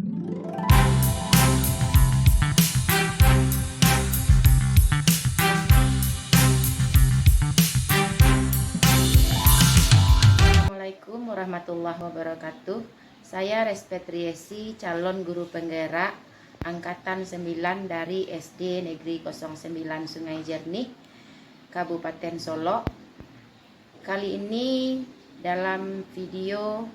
Assalamualaikum warahmatullahi wabarakatuh. Saya Respetriesi, calon guru penggerak angkatan 9 dari SD Negeri 09 Sungai Jernih, Kabupaten Solok. Kali ini dalam video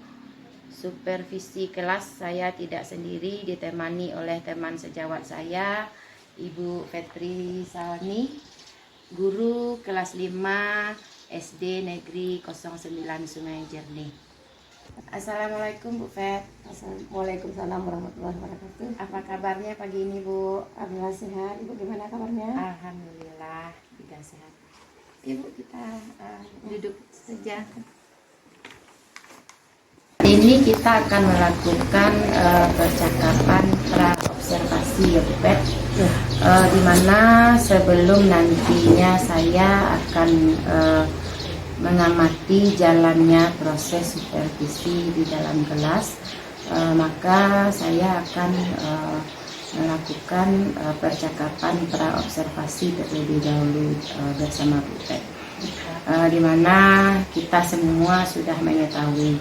supervisi kelas saya tidak sendiri, ditemani oleh teman sejawat saya, Ibu Fetri Salni, guru kelas 5 SD Negeri 09 Sungai Jernih. Assalamualaikum Bu Fet. Waalaikumsalam warahmatullahi wabarakatuh. Apa kabarnya pagi ini Bu? Alhamdulillah sehat. Ibu gimana kabarnya? Alhamdulillah juga sehat. Ibu kita duduk saja. Ini kita akan melakukan percakapan pra-observasi ya Bu Fet. Di mana sebelum nantinya saya akan mengamati jalannya proses supervisi di dalam kelas, maka saya akan melakukan percakapan pra-observasi terlebih dahulu bersama Bu Fet, di mana kita semua sudah mengetahui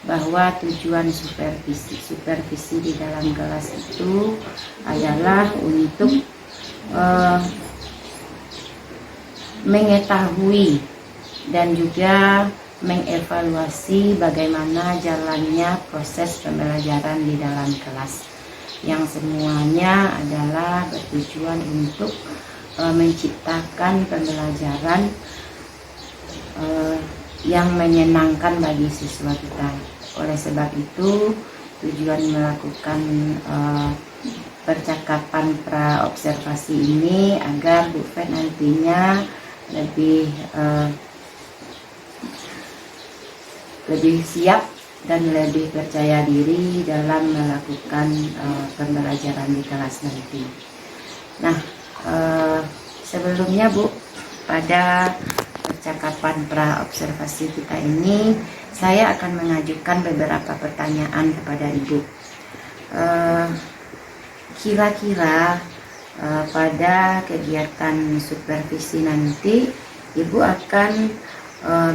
bahwa tujuan supervisi di dalam kelas itu adalah untuk mengetahui dan juga mengevaluasi bagaimana jalannya proses pembelajaran di dalam kelas, yang semuanya adalah bertujuan untuk menciptakan pembelajaran yang menyenangkan bagi siswa kita. Oleh sebab itu, tujuan melakukan percakapan pra-observasi ini agar Bu Fet nantinya lebih siap dan lebih percaya diri dalam melakukan pembelajaran di kelas nanti. Nah, sebelumnya Bu, pada percakapan pra-observasi kita ini, saya akan mengajukan beberapa pertanyaan kepada Ibu. Kira-kira pada kegiatan supervisi nanti, Ibu akan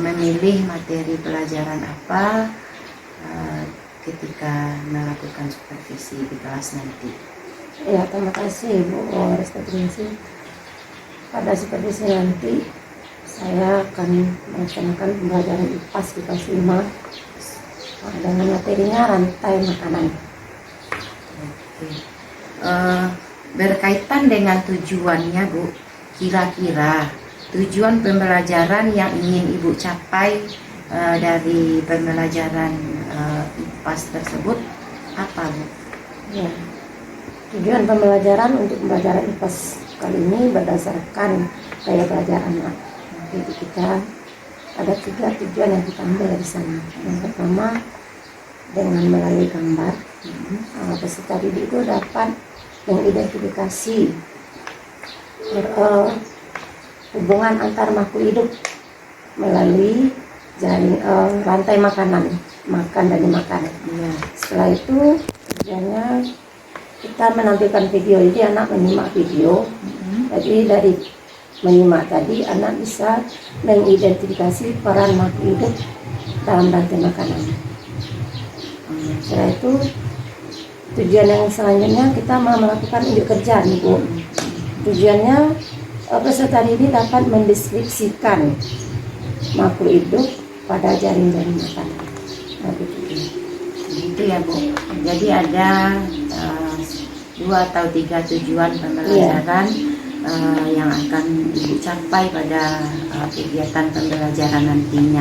memilih materi pelajaran apa ketika melakukan supervisi di kelas nanti? Ya, terima kasih Bu Respetriesi. Pada supervisi nanti saya akan melaksanakan pembelajaran IPAS di kelas 5 dengan materinya rantai makanan. Oke. Berkaitan dengan tujuannya Bu, kira-kira tujuan pembelajaran yang ingin Ibu capai dari pembelajaran IPAS tersebut apa Bu? Ya, tujuan pembelajaran untuk pembelajaran IPAS kali ini berdasarkan gaya belajar anak. Jadi kita ada 3 tujuan yang kita ambil dari sana. Yang pertama, dengan melalui gambar, peserta didik itu dapat mengidentifikasi hubungan antar makhluk hidup melalui rantai makanan, makan dan dimakan. Setelah itu tujuannya kita menampilkan video, jadi anak menyimak video. Jadi dari menyimak tadi anak bisa mengidentifikasi peran makhluk hidup dalam rantai makanan. Setelah itu tujuan yang selanjutnya kita mau melakukan unjuk kerja nih Bu. Tujuannya peserta ini dapat mendeskripsikan makhluk hidup pada jaring-jaring makanan. Itu ya Bu. Jadi ada 2 atau 3 tujuan pembelajaran yang akan Ibu capai pada kegiatan pembelajaran nantinya.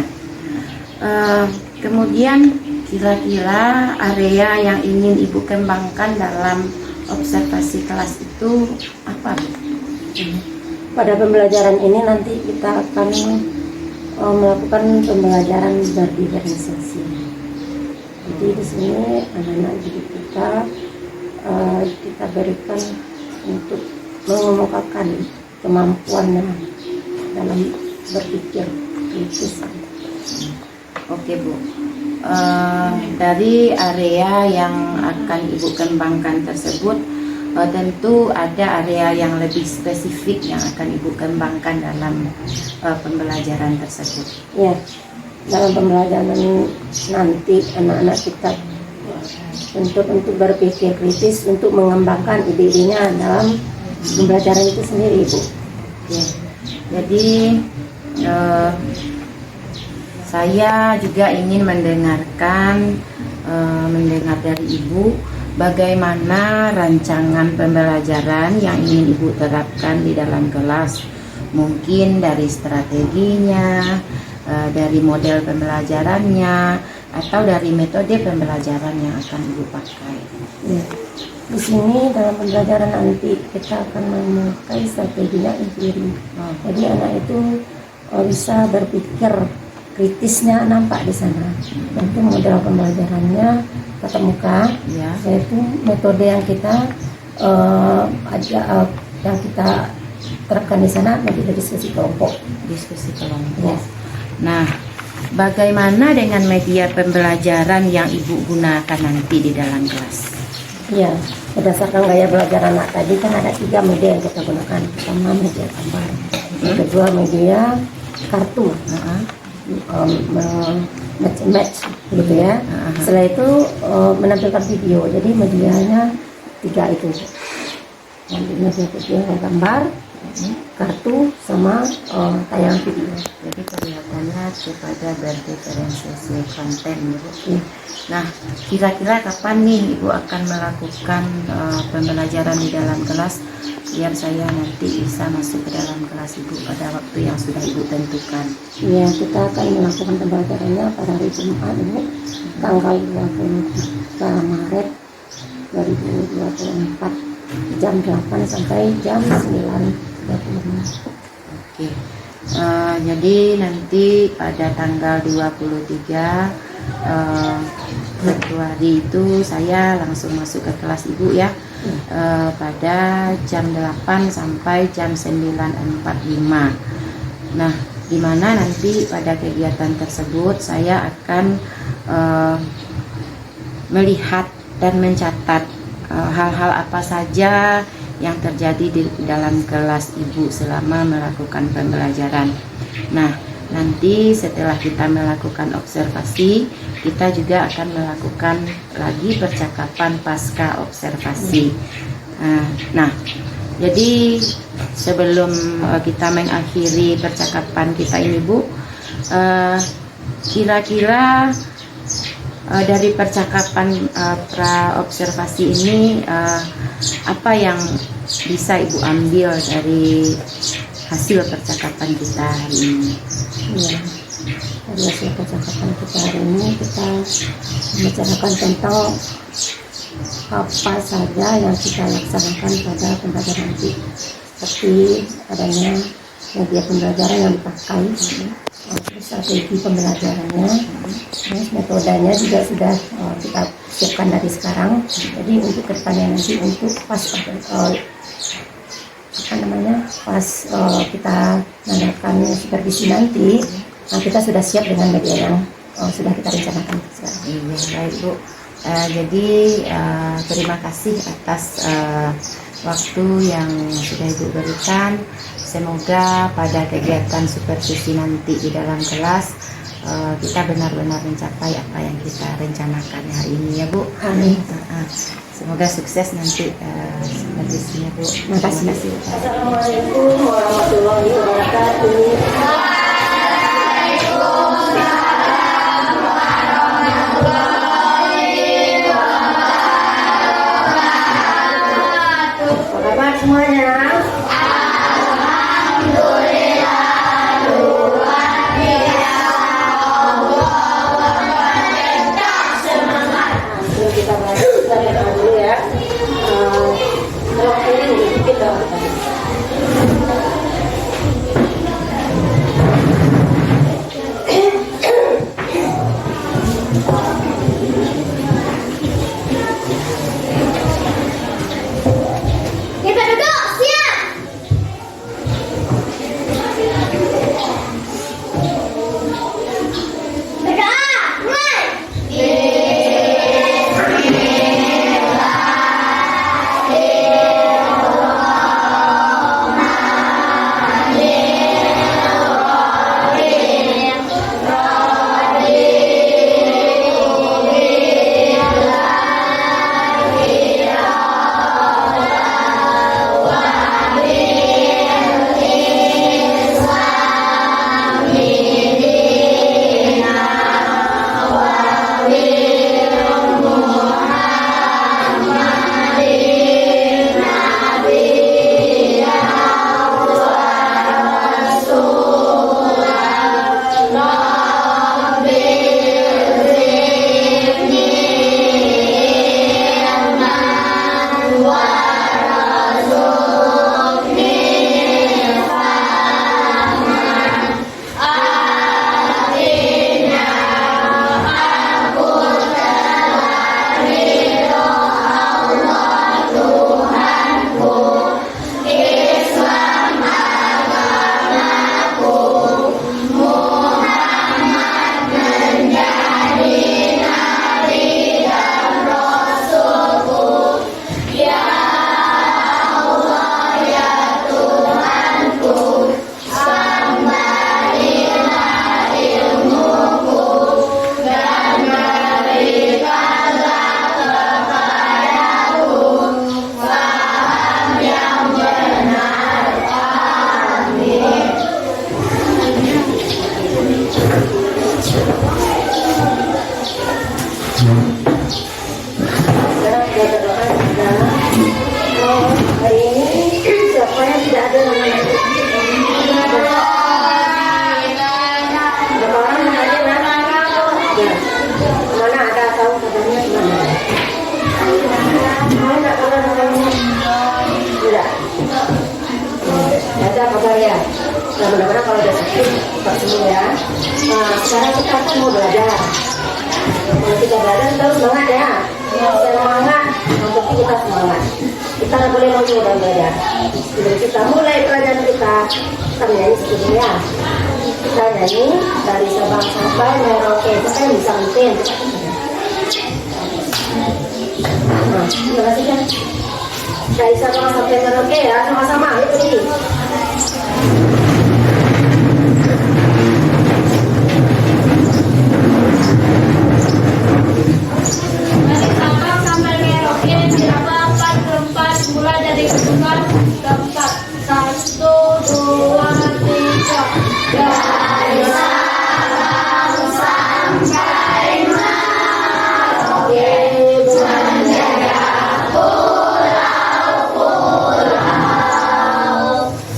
Kemudian kira-kira area yang ingin Ibu kembangkan dalam observasi kelas itu apa Bu? Pada pembelajaran ini nanti kita akan melakukan pembelajaran berdiferensiasi. Jadi di sini anak-anak didik kita berikan untuk mengemukakan kemampuannya dalam berpikir kritis. Oke Bu. dari area yang akan Ibu kembangkan tersebut, tentu ada area yang lebih spesifik yang akan Ibu kembangkan dalam pembelajaran tersebut. Ya, dalam pembelajaran nanti anak-anak kita untuk berpikir kritis untuk mengembangkan ide-idenya dalam pembelajaran itu sendiri, Ibu. Ya. Jadi saya juga ingin mendengar dari Ibu bagaimana rancangan pembelajaran yang ingin Ibu terapkan di dalam kelas. Mungkin dari strateginya, dari model pembelajarannya, atau dari metode pembelajaran yang akan Ibu pakai. Ya. Di sini dalam pembelajaran nanti kita akan memakai strateginya empiri. Jadi anak itu bisa berpikir kritisnya nampak di sana. Tentu model pembelajarannya tatap muka, Ya. yaitu metode yang kita yang kita terapkan di sana menjadi diskusi kelompok. Diskusi kelompok. Ya. Nah, bagaimana dengan media pembelajaran yang Ibu gunakan nanti di dalam kelas? Ya, berdasarkan gaya belajar anak tadi kan ada 3 media yang kita gunakan. Pertama media gambar, yang kedua media kartu, match gitu ya. Setelah itu menampilkan video. Jadi medianya 3 itu. Media video gambar, kartu, sama tayangan video. Jadi kelihatannya kepada berdiferensiasi konten, Ibu. Nah, kira-kira kapan nih Ibu akan melakukan pembelajaran di dalam kelas biar saya nanti bisa masuk ke dalam kelas Ibu pada waktu yang sudah Ibu tentukan? Ya, kita akan melakukan pembelajarannya pada hari Jumat, Ibu, tanggal 23 Maret 2024, jam 8 sampai jam 9.30. Oke. Jadi nanti pada tanggal 23 Februari itu saya langsung masuk ke kelas Ibu ya, pada jam 8 sampai jam 9.45. Nah, di mana nanti pada kegiatan tersebut saya akan melihat dan mencatat hal-hal apa saja yang terjadi di dalam kelas Ibu selama melakukan pembelajaran. Nah, nanti setelah kita melakukan observasi, kita juga akan melakukan lagi percakapan pasca observasi. Nah, jadi sebelum kita mengakhiri percakapan kita ini, Bu, kira-kira dari percakapan pra observasi ini apa yang bisa Ibu ambil dari hasil percakapan kita hari ini? Ya, dari hasil percakapan kita hari ini kita membicarakan tentang apa saja yang kita laksanakan pada pembelajaran nanti, seperti adanya media pembelajaran yang dipakai, strategi pembelajarannya, terus metodenya juga sudah kita siapkan dari sekarang. Jadi untuk kedepannya nanti untuk pas kita mengadakan supervisi nanti, kita sudah siap dengan media yang sudah kita rencanakan sekarang. Iya, baik, Bu. Jadi terima kasih atas waktu yang sudah Ibu berikan. Semoga pada kegiatan supervisi nanti di dalam kelas kita benar-benar mencapai apa yang kita rencanakan hari ini ya, Bu. Amin. Semoga sukses nanti supervisinya, Bu. Terima kasih. Assalamualaikum warahmatullahi wabarakatuh. Apa kabar semuanya? Kita belajar dulu ya. Kalau ini dikit dong. semua ya. Nah, sekarang kita akan mau belajar. Kalau kita belajar kita harus semangat ya. Semangat, yang penting kita semangat. Kita nggak boleh mau dan belajar. Sebelum kita mulai pelajaran kita nyanyi sebelumnya ya. Kita nyanyi dari Sabang sampai Merauke. Kita kan bisa mungkin. Nah, terima kasih kan. Dari Sabang sampai Merauke ya, sama-sama. Ayo pergi. Dari Sabang sampai Merauke, diraba 4 keempat, mulai dari keempat keempat. 1, 2, 3. Dari Sabang sampai Merauke, menjadi pulau-pulau,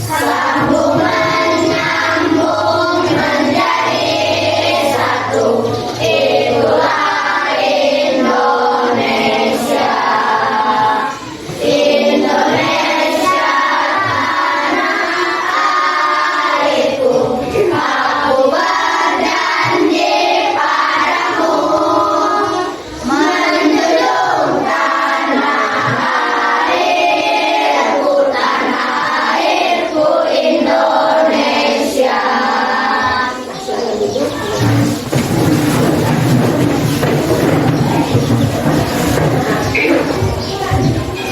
sambung menyambung menjadi satu. Itulah Indonesia. Indonesia tanah airku. Aku berjanji padamu menjunjung tanah airku Indonesia. Hari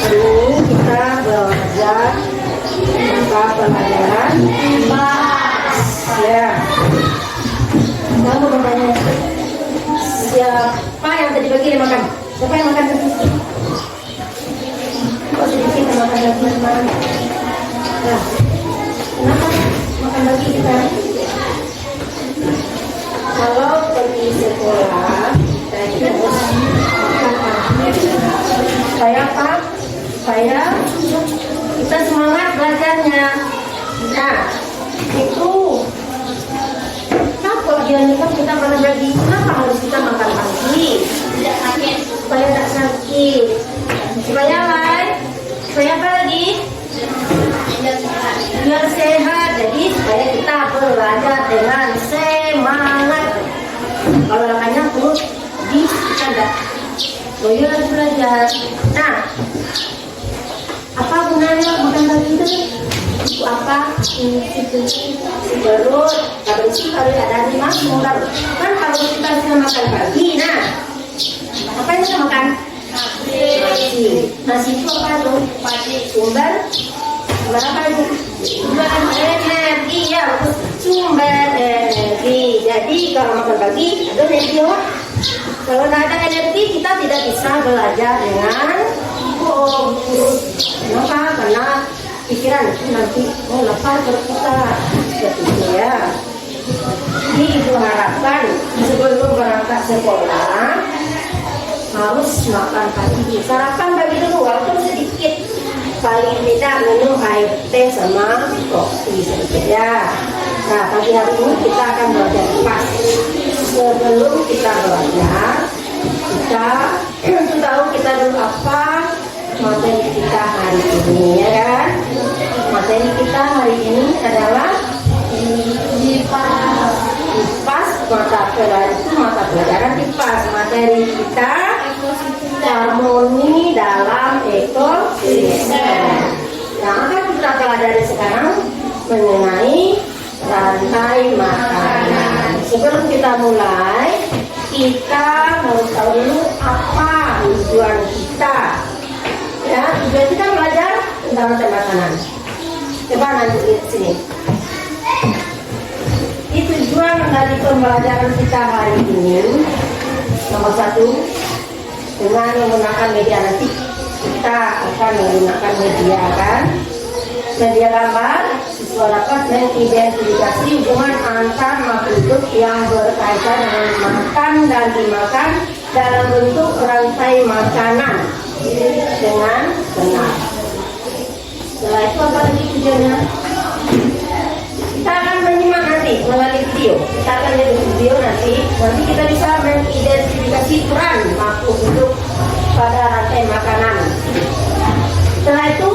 ini kita belajar mata pelajaran ya. Kamu bertanya, siapa yang tadi pagi dia makan? Siapa yang makan tadi? Kok sedikit yang makan lagi kemarin? Nah, kenapa makan lagi kita? Kalau pergi sekolah, kita harus makan pagi. Supaya apa? Supaya kita semangat belajarnya. Nah, itu kenapa dia kan kita pernah belajar? Kenapa harus kita makan pagi? Tidak sakit. Supaya tidak sakit. Supaya apa? Supaya apa lagi? Biar sehat. Jadi supaya kita belajar dengan semangat. Kalau makanya perut kita tidak loyo lagi belajar. Nah, apa gunanya makan pagi itu? Untuk apa? Perut. Kalau itu kalau ada di mana? Kan kalau kita sudah makan pagi, nah apa yang kita makan? Nasi. Nasi itu apa tuh? Sumber apa itu? Sumber energi ya, sumber energi. Jadi kalau makan pagi ada energi ya. Kalau tidak ada energi kita tidak bisa belajar dengan fokus. Kenapa? Karena pikiran itu nanti lapar perut kita seperti ya. Jadi itu harapkan sebelum berangkat sekolah harus makan pagi. Sarapan bagi dulu walaupun sedikit, paling tidak minum air teh sama kopi sedikit ya. Nah, pagi hari ini kita akan belajar pas. Sebelum kita belajar, kita tahu kita dulu apa materi kita hari ini ya kan? Materi kita hari ini adalah IPAS, mata pelajaran IPAS. Materi kita harmoni dalam ekosistem. Yang akan kita pelajari sekarang mengenai rantai makanan. Sebelum kita mulai, kita harus tahu dulu apa tujuan kita. Ya, tujuan kita belajar tentang rantai makanan. Coba nanti lihat sini. Tujuan dari pembelajaran kita hari ini, nomor 1, dengan menggunakan media nanti kita akan menggunakan media kan, media gambar. Siswa dapat mengidentifikasi hubungan antar makhluk hidup yang berkaitan dengan makan dan dimakan dalam bentuk rantai makanan dengan benar. Setelah itu apa lagi tujuannya? Kita akan menyimak nanti melalui video. Kita akan lihat video nanti kita bisa mengidentifikasi peran makhluk hidup pada rantai makanan. Setelah itu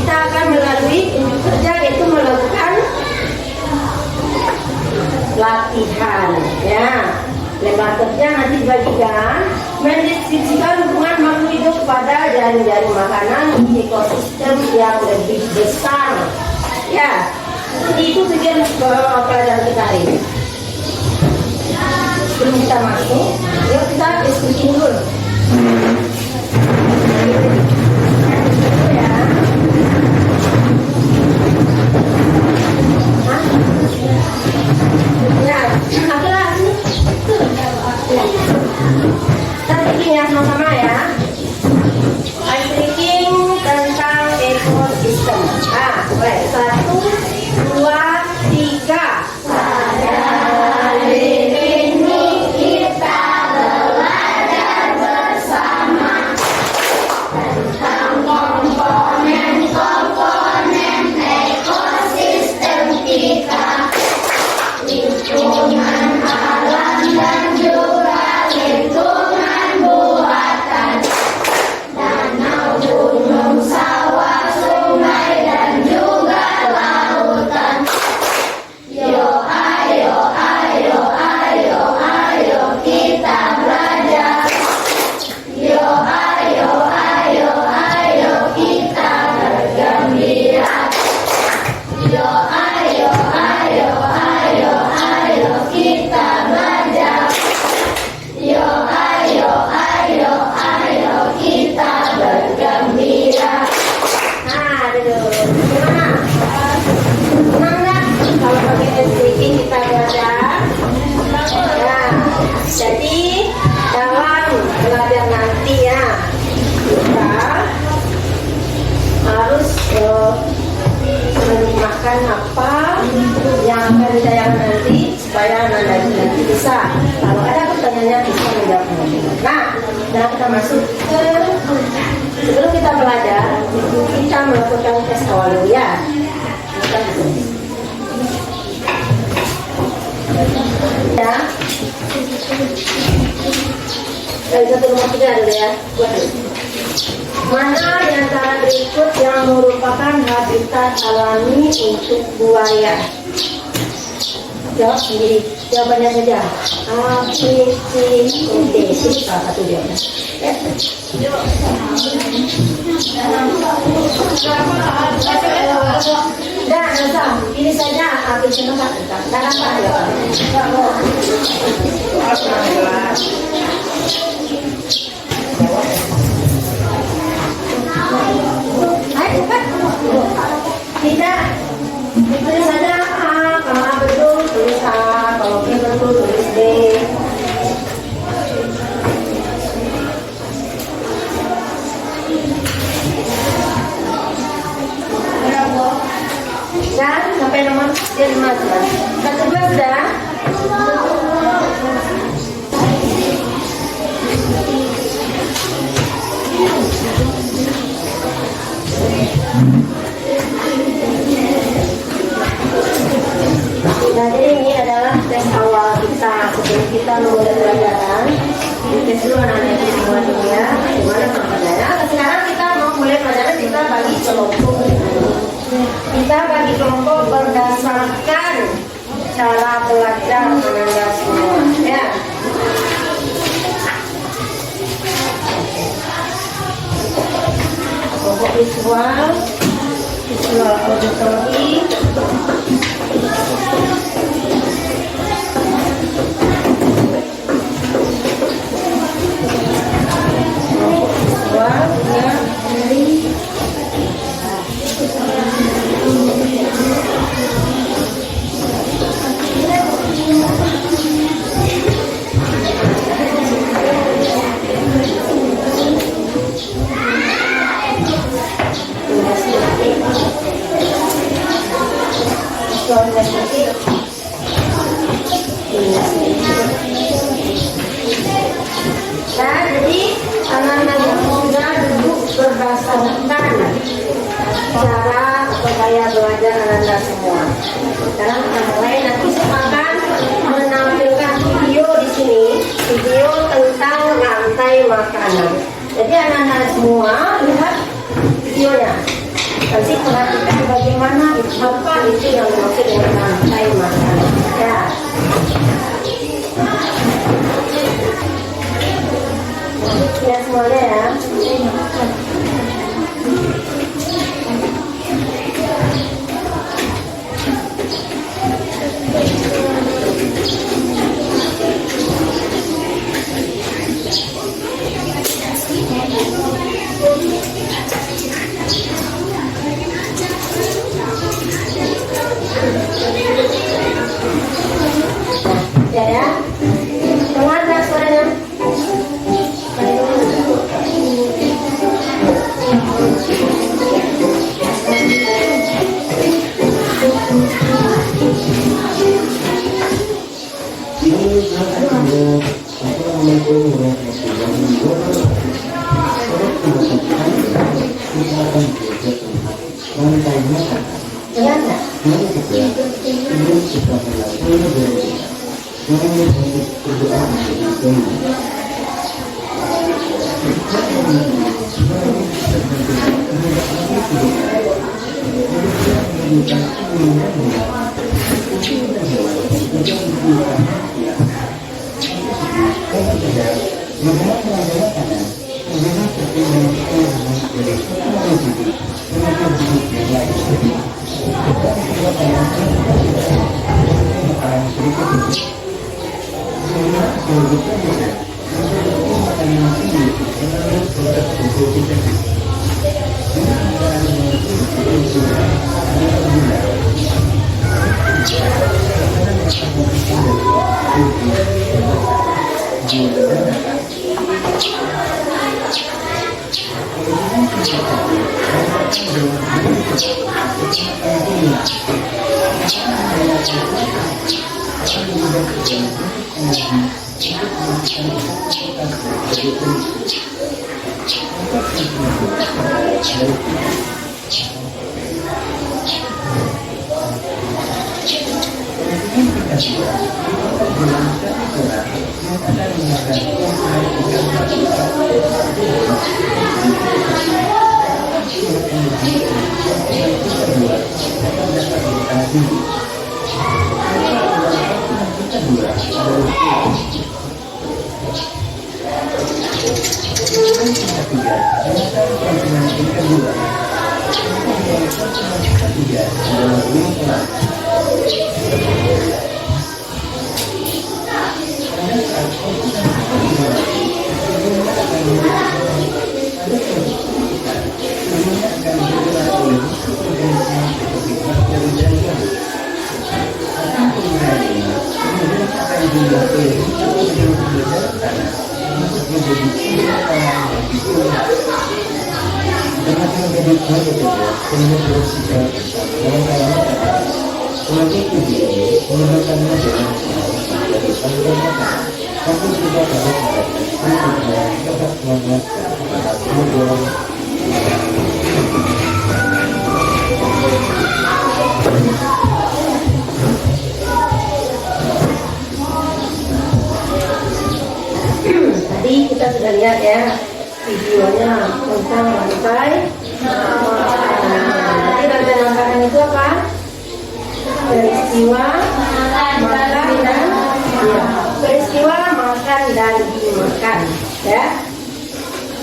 kita akan melalui unjuk kerja, yaitu melakukan jaring-jaring makanan di ekosistem yang lebih besar. Ya, jadi itu tujuan pelajaran kita hari ini. Sebelum kita masuk, yuk kita diskusi dulu. Ya. Ya, adalah ini. Kita bikin ya sama-sama ya. Speaking tentang ekosistem. Baik, 1, 2, 3. Hari ini kita belajar bersama tentang komponen-komponen ekosistem kita, lingkungan alam dan juga lingkungan buatan, danau, gunung, sawah, sungai dan juga lautan. Yo ayo ayo ayo ayo kita belajar. Yo ayo ayo ayo kita bergembira. Yo ayo ayo ayo ayo kita belajar. Yo ayo ayo ayo kita bergembira. Gimana? Senang nggak kalau pakai speaking kita belajar? Ya, jadi dalam belajar nanti ya kita harus menyimakkan apa yang akan ditayangkan nanti supaya nanti bisa. Kalau ada pertanyaannya bisa menjawabnya. Nah, dan kita masuk ke sebelum kita belajar, kita melakukan tes awal dulu ya. Ya. Dari 1 nomor 3 dulu ya. Buat dulu. Mana di antara berikut yang merupakan habitat alami untuk buaya? Jawab sendiri, jawabannya saja. A, B, C, D. Ini salah satu jawabannya. Ya. Dan asal ini saja ambil contoh tentang dalam tidak tulis saja A, kalau A betul tulis A, kalau B betul tulis B. Dan sampai nomor 5 teman. Kedua sudah. Nah, jadi ini adalah tes awal kita sebelum kita memulai pelajaran. Tes dulu anak-anak itu semuanya, gimana pelajaran. Sekarang kita mau mulai pelajaran, kita bagi kelompok. Kita bagi kelompok berdasarkan cara belajar Anda semua. Ya. Kelompok visual auditori. Nah, jadi anak-anak muda duduk berdasarkan cara atau gaya belajar anak-anak semua. Sekarang kita mulai, nanti saya akan menampilkan video di sini, video tentang rantai makanan. Jadi anak-anak semua lihat videonya. Nanti perhatikan bagaimana apa itu yang dimaksud dengan rantai makanan. Ya. Ya semuanya ya. Ya ya. Kemana suaranya? Tadi kita sudah lihat ya videonya tentang rantai makanan. Jadi rantai makanan itu apa? Peristiwa makan dan peristiwa makan dan dimakan ya.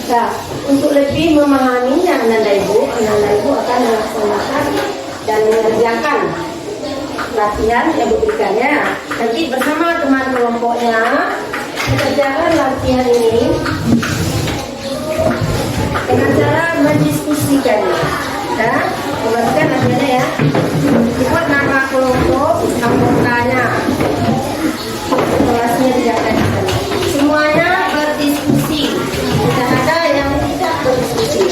Nah, untuk lebih memahaminya Ananda Ibu akan melaksanakan dan mengerjakan latihan yang diberikannya. Nanti bersama teman kelompoknya kerjakan latihan ini dengan cara mendiskusikannya. Ya, perhatikan latihannya ya. Buat nama kelompok, anggotanya, kelasnya tidak ada di sana. Semuanya berdiskusi. Tidak ada yang tidak berdiskusi.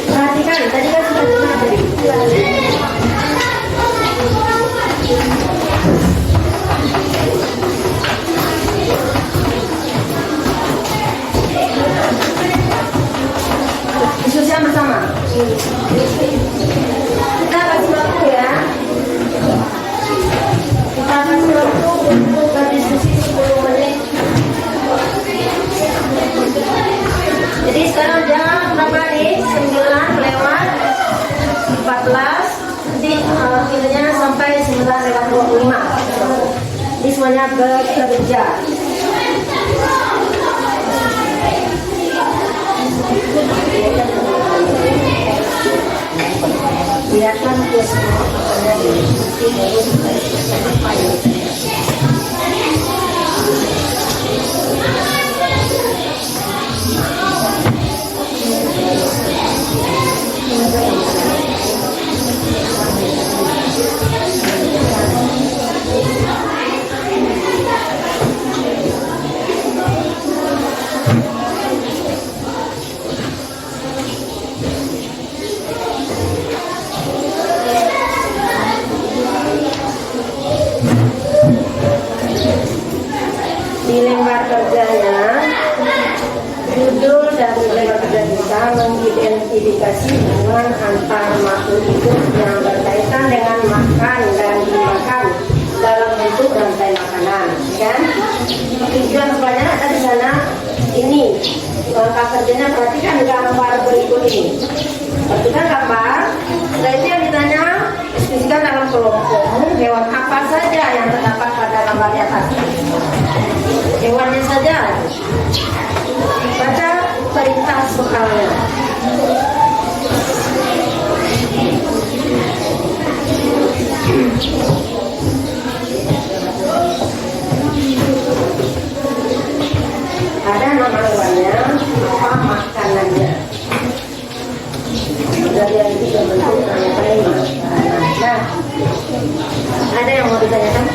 Perhatikan, tadi kan sudah dengar dari semuanya bekerja. Biarkan dia semua pekerja diikuti baru sampai di lembar kerjanya, judul dari lembar kerja kita mengidentifikasi hubungan antar makhluk hidup yang berkaitan dengan makan dan dimakan dalam bentuk rantai makanan, kan? Tujuan rupanya ada di sana ini. Langkah kerjanya perhatikan gambar berikut ini. Perhatikan gambar. Setelah itu yang ditanya, diskusikan dalam kelompokmu hewan apa saja yang terdapat pada gambar di atas. Hewannya saja. Baca perintah soalnya. Ada nama hewannya, apa makanannya. Dari yang itu yang bentuk rantai makanan. Nah, ada yang mau ditanyakan?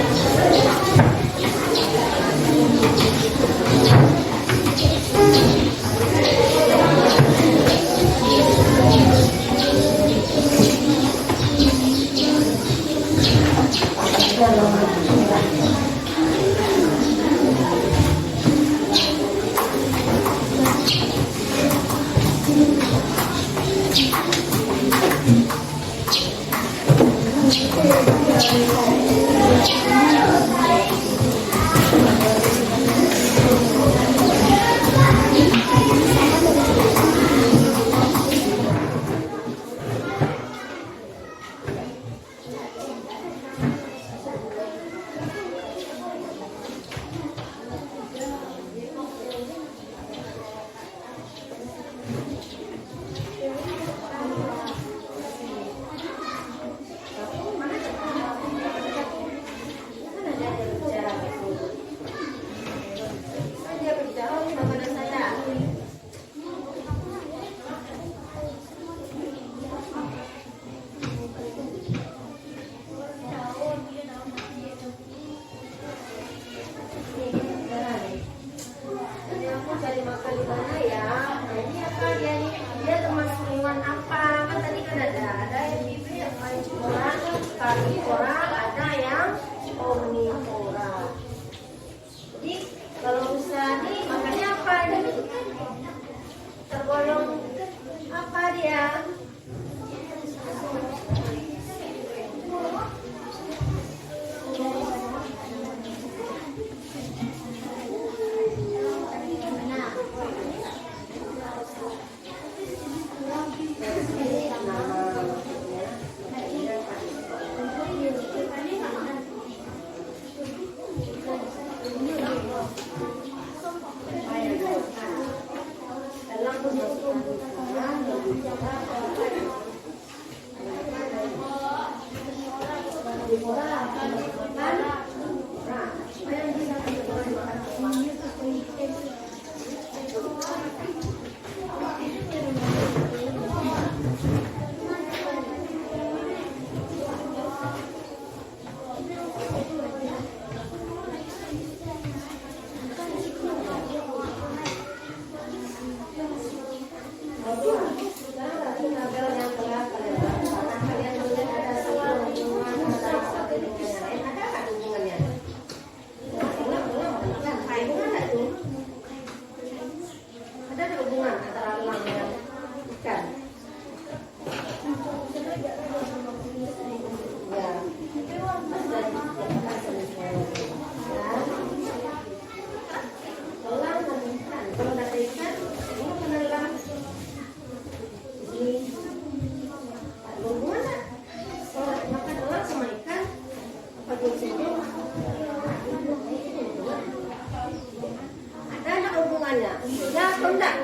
Betul enggak?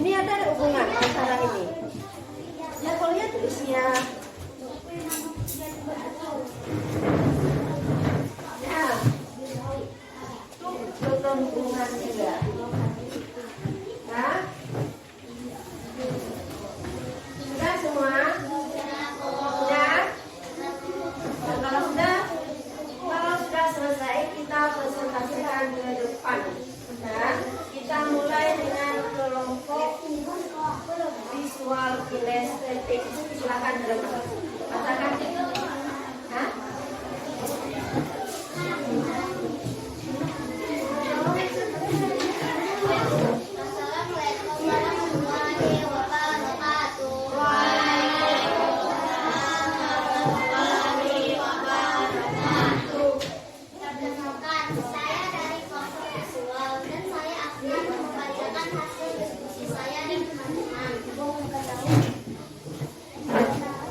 Ini ada hubungan antara ini. Ya kalau lihat tulisnya. Ya. Betul hubungan juga. Nah. Sudah semua? Sudah? Dan kalau sudah selesai kita presentasikan ke depan. Nah, kita mulai dengan kelompok visual kinestetik. Silakan teman-teman. Katakan. Hah? Assalamualaikum warahmatullahi wabarakatuh. Perkenalkan, saya dari kelompok visual dan saya akan membacakan hasil diskusi saya di teman-teman.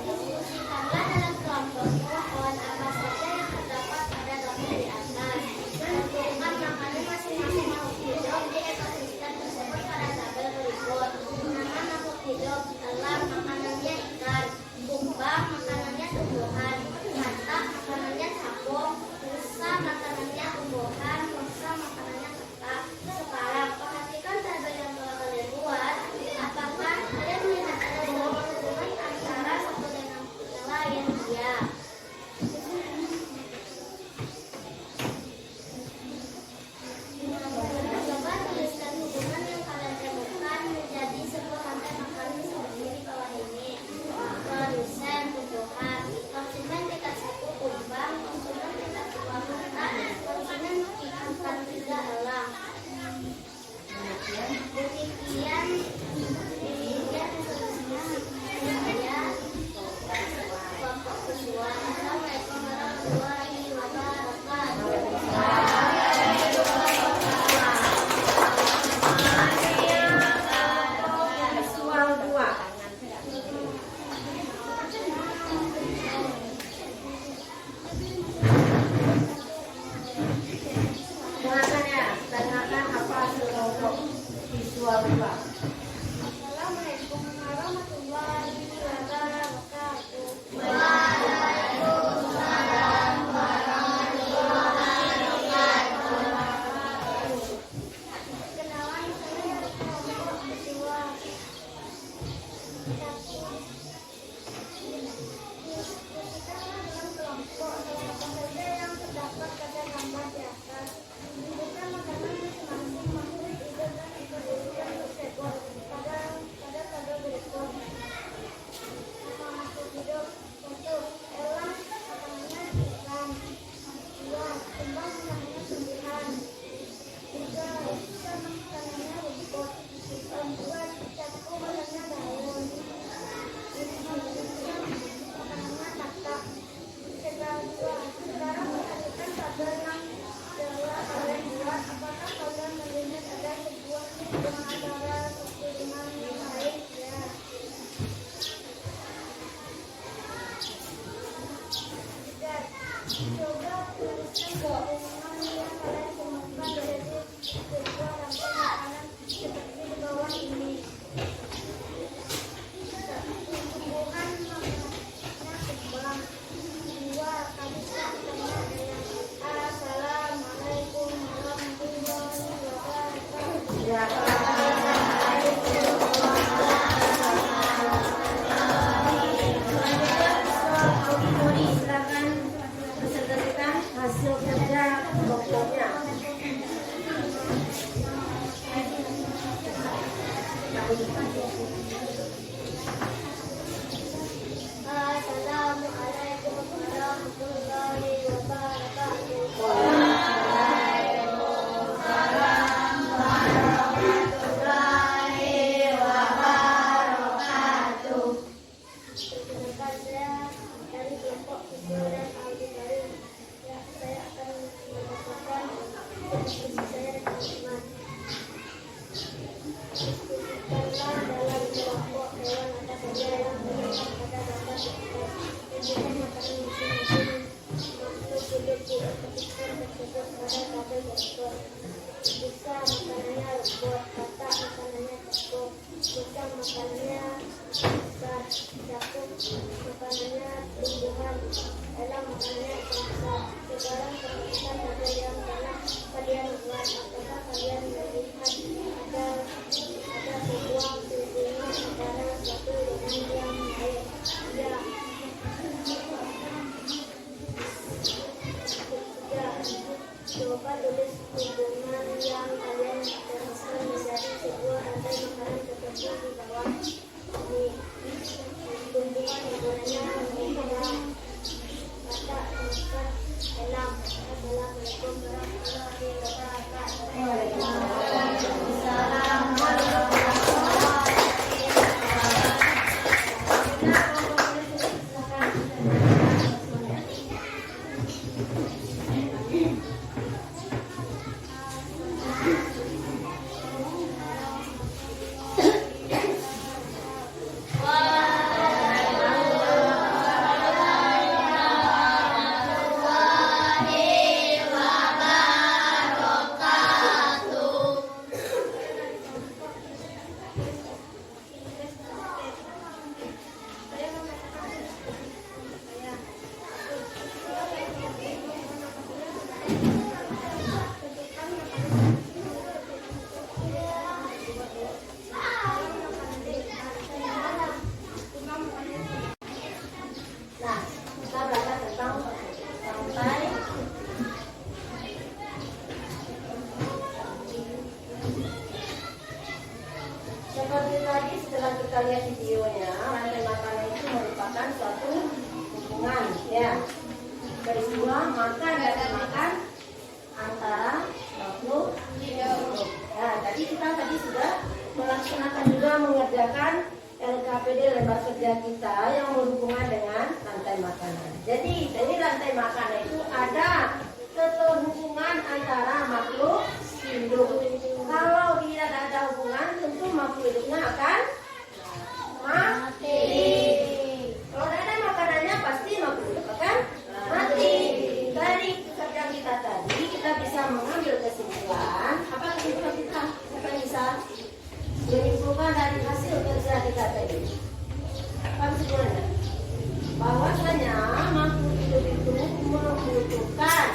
Diskusikanlah dalam kelompok pohon apa saja yang terdapat pada gambar di atas. Tentukan makanan masing-masing makhluk hidup di ekosistem tersebut pada tabel berikut. Nama makhluk hidup: elang makanannya ikan, kumbang makanannya tumbuhan, katak makanannya capung, rusa makanannya tumbuhan, rusa makanannya katak. Sekarang perhatikan tabel yang telah kalian buat. Apakah kalian melihat ada sebuah hubungan antara satu dengan yang lain? Ya. Coba tuliskan hubungan yang kalian temukan menjadi sebuah rantai makanan seperti di bawah ini. Produsen tumbuhan, konsumen tingkat 1 kumbang, konsumen tingkat 2 katak, konsumen tingkat 3 elang. Demikian saya kelompok visual. Assalamualaikum warahmatullahi wabarakatuh. Visual 2. Dengarkan ya, dengarkan apa hasil kelompok visual 2. Assalamualaikum warahmatullahi wabarakatuh. Kenalan saya dari kelompok visual. Diskusikanlah dalam kelompok apa saja yang terdapat pada gambar di atas. Tentukan makanan masing-masing makhluk hidup dan ekosistem tersebut pada tabel berikut. Nama makhluk hidup: 1. Elang makanannya ikan, 2. Kumbang makanannya tumbuhan, 3. Rusa makanannya rumput, 4. Capung makanannya daun, 5. Makanannya katak. Sekarang perhatikan tabel yang telah kalian buat. Apakah kalian melihat ada sebuah hubungan antara satu dengan yang lain? Ya. Tidak. Coba tuliskan hubungan yang kalian temukan dari sebuah rantai makanan seperti di bawah ini. Tumbuhan makanannya kumbang, 2. Kami makanannya ayam. Assalamualaikum warahmatullahi wabarakatuh. Ya. Auditory, silakan presentasikan hasil kerja kelompoknya. Assalamualaikum warahmatullahi wabarakatuh. Perkenalkan, saya dari kelompok visual dan auditory. Ya, saya akan membacakan diskusi saya dengan teman. Diskusikanlah dalam kelompok hewan apa saja yang terdapat pada gambar di atas. Tunjukkan makanan masing-masing makhluk hidup hidup di ekosistem tersebut pada kabel jatuh. Bisa makanannya buat kata makanannya cukup. Bisa makanannya besar, cakup makanannya tumbuhan, dalam makanannya besar. Sekarang perhatikan ada yang pernah kalian buat. Apakah kalian melihat ada sebuah hubungan antara satu dengan yang lain? Ya. Coba tulis hubungan yang kalian temukan menjadi sebuah rantai makanan seperti di bawah ini. Hubungannya mengenai kata tempat dalam. Assalamualaikum warahmatullahi Nah, kita belajar tentang rantai. Seperti tadi setelah kita lihat videonya, rantai makanan itu merupakan suatu hubungan, ya, peristiwa makan dan makan antara makhluk hidup. Nah, tadi kita sudah melaksanakan juga mengerjakan LKPD lembar kerja kita yang berhubungan dengan rantai makanan. Jadi dari rantai makanan itu ada keterhubungan antara makhluk hidup. Kalau tidak ada hubungan, tentu makhluk hidupnya akan mati. Kalau ada makanannya, pasti makhluk hidup akan mati. Dari kerja kita tadi, kita bisa mengambil kesimpulan. Apa kesimpulan kita? Kita bisa menyimpulkan dari hasil kerja kita tadi. Apa kesimpulannya? Bahwasanya makhluk hidup itu membutuhkan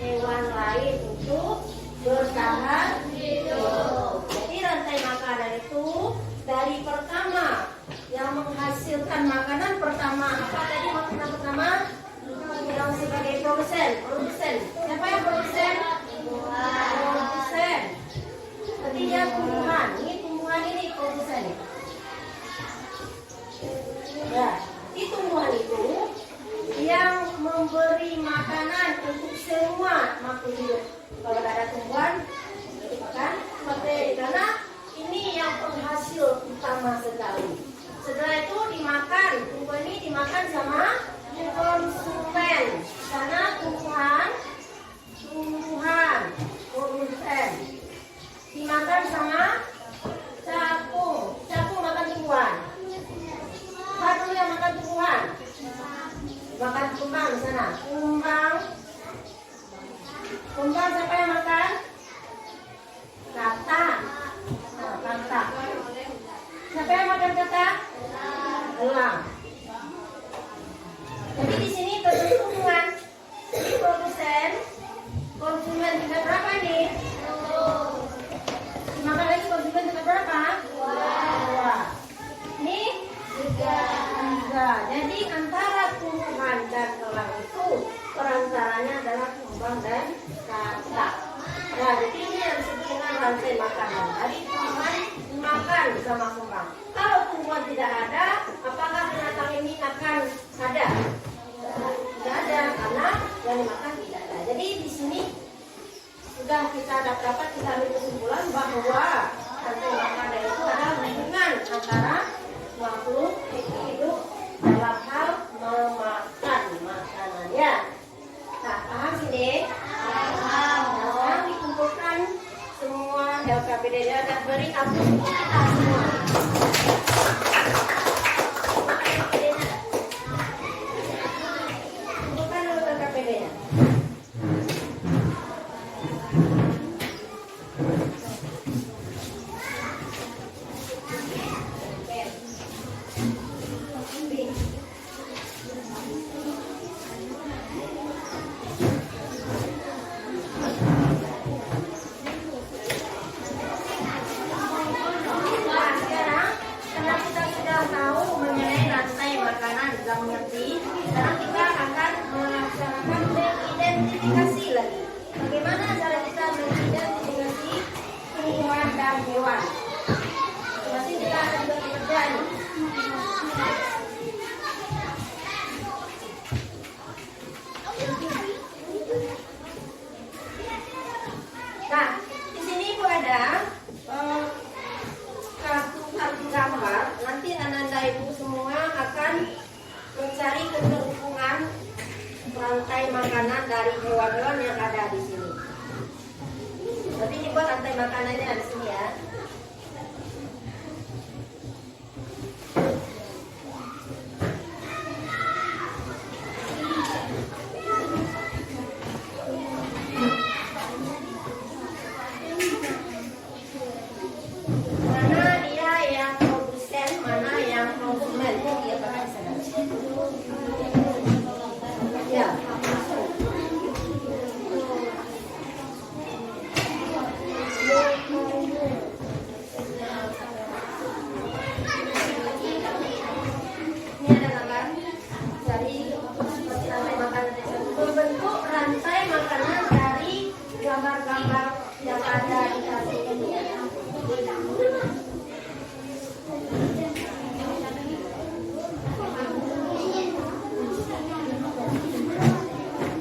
hewan lain untuk bertahan hidup. Jadi rantai makanan itu dari pertama yang menghasilkan makanan pertama. Apa tadi makanan pertama? Yang sebagai produsen. Siapa yang produsen? Produsen. Berarti dia tumbuhan. Ini produsen. Ya, di tumbuhan itu yang memberi makanan untuk semua makhluk hidup. Kalau ada tumbuhan, makan materi, karena ini yang penghasil utama sekali. Setelah itu dimakan, tumbuhan ini dimakan sama konsumen. Karena tumbuhan produsen dimakan sama capung makan tumbuhan. Apa dulu yang makan tumbuhan? Makan kumbang di sana. Kumbang siapa yang makan? Kata. Nah, kata. Siapa yang makan kata? Elang. Jadi di sini terjadi hubungan. Jadi produsen, konsumen tingkat berapa nih? Dimakan lagi konsumen tingkat berapa? 2. Ini 3. Jadi antara tumbuhan dan elang itu perantaranya adalah kumbang dan kata. Nah, jadi ini yang disebut dengan rantai makanan. Tadi tumbuhan dimakan sama kumbang. Kalau tumbuhan tidak ada, apakah binatang ini akan ada? Tidak ada, karena yang dimakan tidak ada. Jadi di sini sudah kita dapat kita ambil kesimpulan bahwa rantai makanan itu adalah hubungan antara makhluk hidup dalam hal memakan makanannya. Nah, paham sini? Paham. Nah, sekarang dikumpulkan semua LKPD-nya dan beri hapus kita semua. Kumpulkan dulu LKPD-nya. edukasi lagi. Bagaimana cara kita mengidentifikasi tumbuhan dan hewan? Masih kita akan bekerja nih. Nah, di sini Ibu ada kartu gambar. Nanti anak-anak Ibu semua akan mencari keterhubungan rantai makanan dari hewan-hewan yang ada di sini. Berarti ini buat rantai makanannya di sini ya. Mana dia yang produsen, mana yang konsumen, dia bakal sadar. Ya. Ini ada gambar dari rantai makanan tersebut. Membentuk rantai makanan dari gambar-gambar yang ada di kartu ini.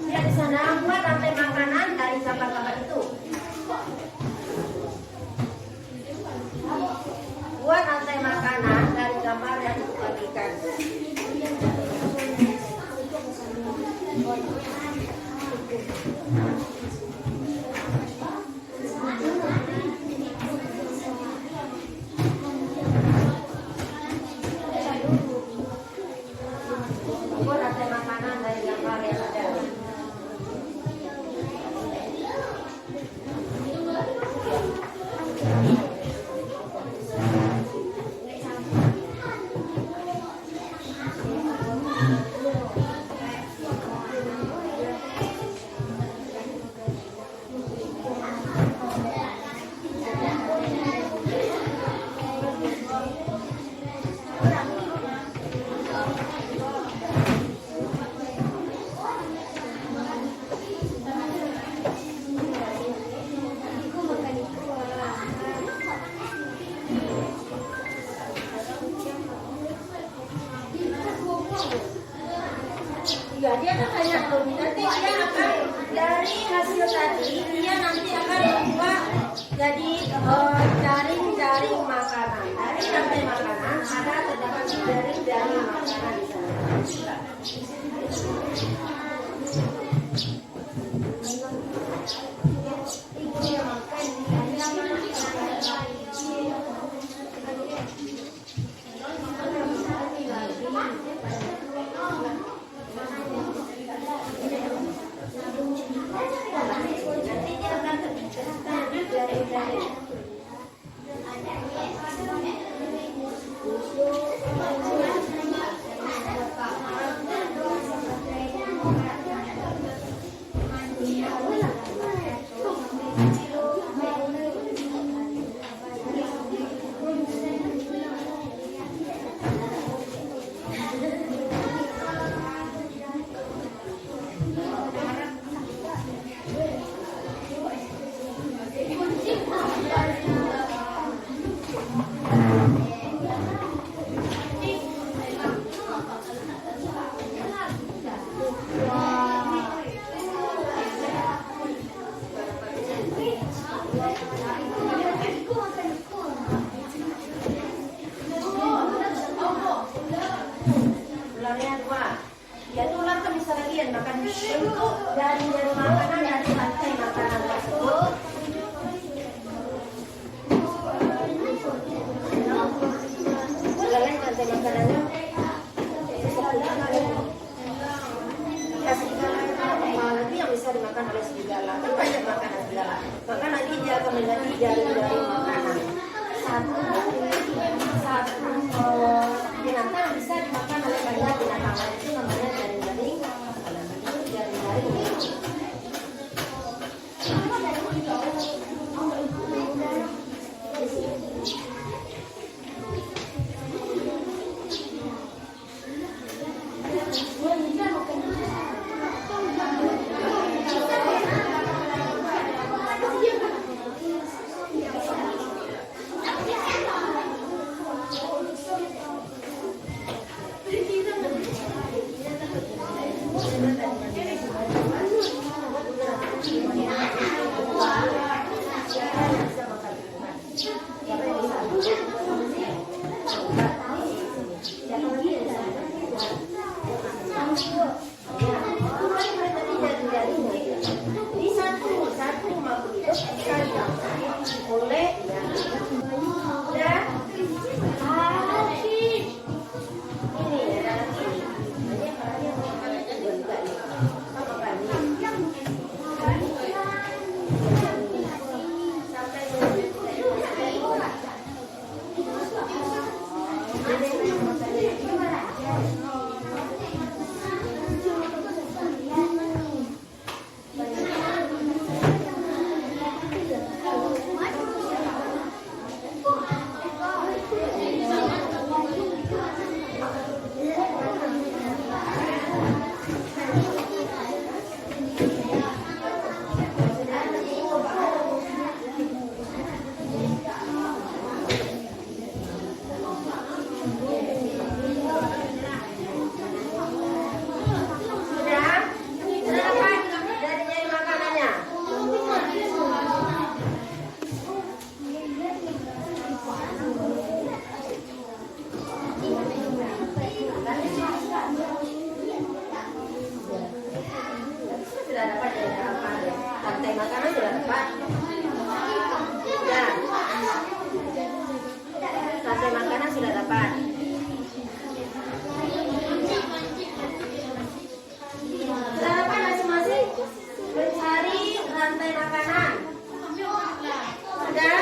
Ya, di sana buat rantai makanan dari gambar-gambar itu. Buat rantai makanan dari gambar yang dibagikan. Buat rantai makanan dari gambar yang ada. Ya, dia kan hanya nanti dia akan dari hasil tadi dia nanti akan membuat jadi jaring-jaring makanan. Dari rantai makanan ada terdapat jaring-jaring makanan di sana. Nanti dia akan terjadi jaring-jaring. Ularnya dua. Ya itu ular kan bisa lagi yang makan bentuk dari makanan dari rantai makanan tersebut. Ularnya rantai makanannya nanti yang bisa dimakan oleh serigala. Kan banyak makanan serigala. Maka nanti dia akan menjadi jaring-jaring makanan. Satu binatang yang bisa dimakan oleh banyak binatang lain itu namanya jaring-jaring. Jaring-jaring. Boleh ya. Udah. Ini ya. Sudah dapat ya, rantai makanan sudah dapat. Ya, rantai makanan sudah dapat. Sudah dapat masing-masing mencari rantai makanan. Sudah.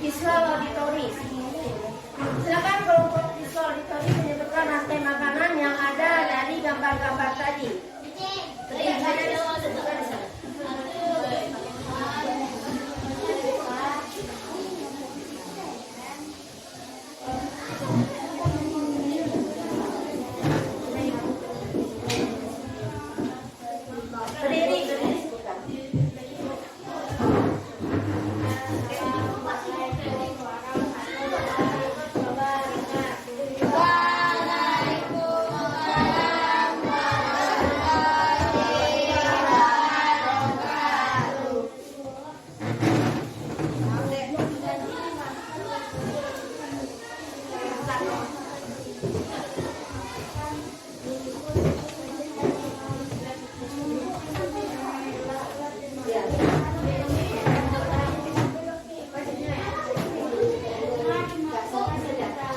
Visual auditoris. Silakan kelompok visual auditoris menyebutkan rantai makanan yang ada dari gambar-gambar tadi.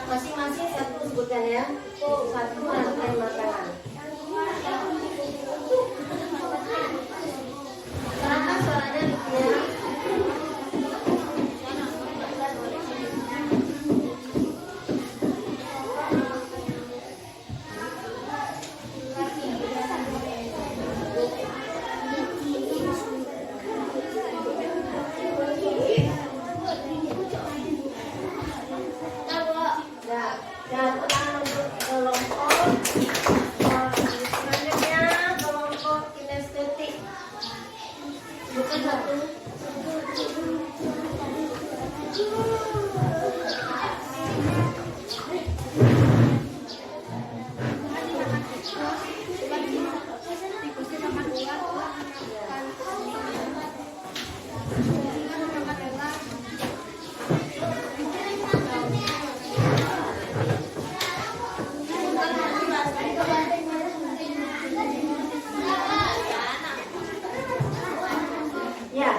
Masing-masing satu sebutkan ya. Satu rantai makanan. Kenapa suaranya ya? Dan untuk kelompok selanjutnya kelompok kinestetik. Bukan satu. Ya,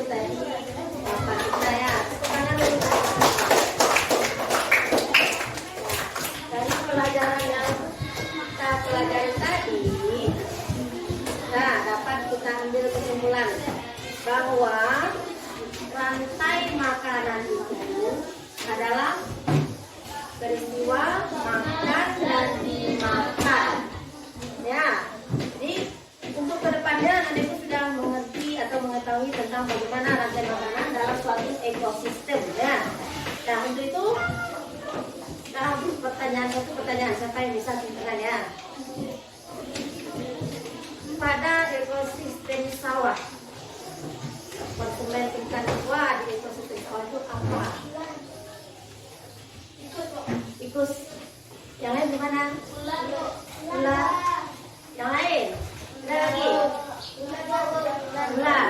tadi Bapak kita ya. Tangan dulu. Dari pelajaran yang kita pelajari tadi, nah dapat kita ambil kesimpulan bahwa rantai makanan itu adalah peristiwa makan dan dimakan. Ya, jadi untuk kedepannya Anda sudah mengerti atau mengetahui tentang bagaimana rantai makanan dalam suatu ekosistem. Ya, nah untuk itu satu pertanyaan siapa yang bisa tunjukkan ya? Pada ekosistem sawah, konsumen ikan buah di ekosistem sawah itu apa? Tikus. Yang lain gimana? Ular. Yang lain? Ada lagi? Ular.